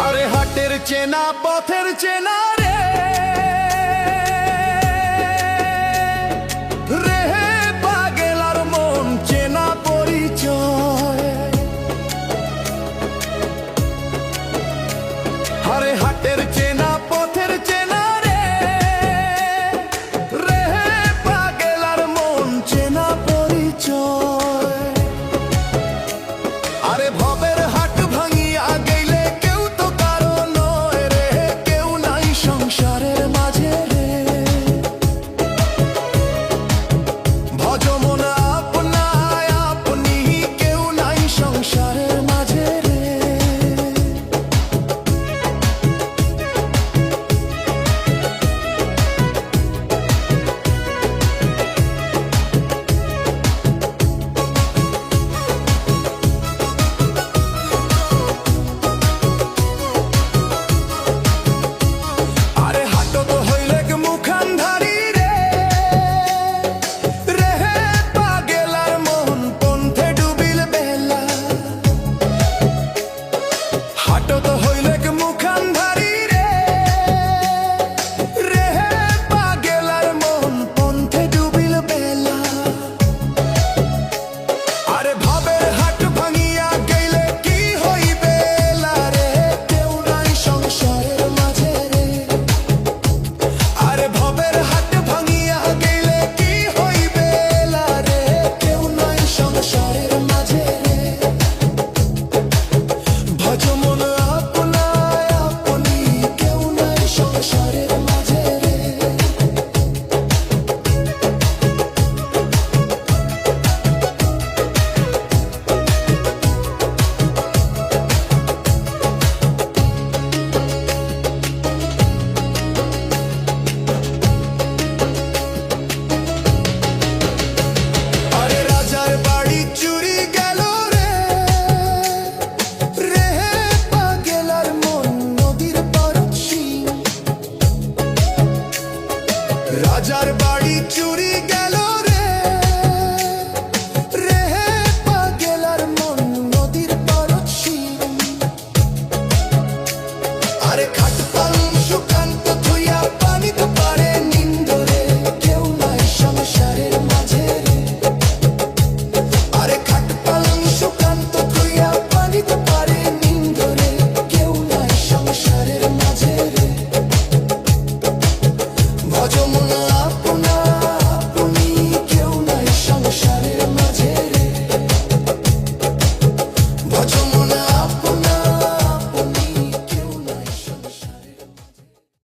আরে হাটের চেনা পথের চেনা রে রেহে পাগেলার মন চেনা পরিচয়। আরে হাটের চেনা পথের চেনা রে রেহে পাগেলার মন চেনা পরিচয়। আরে ভবের হাট ভাঙিয়া গেলে কেউ তো কারো নয় রে, কেউ নাই সংসারের মাঝে রে। ভজ মন আপনায় আপনি, কেউ নাই সংসারের মাঝে রে। আরে হাট তো হইলে মুখান্ধারি রে রেহে পাগেলার মন পন্থে ডুবিল বেলা। হাট তো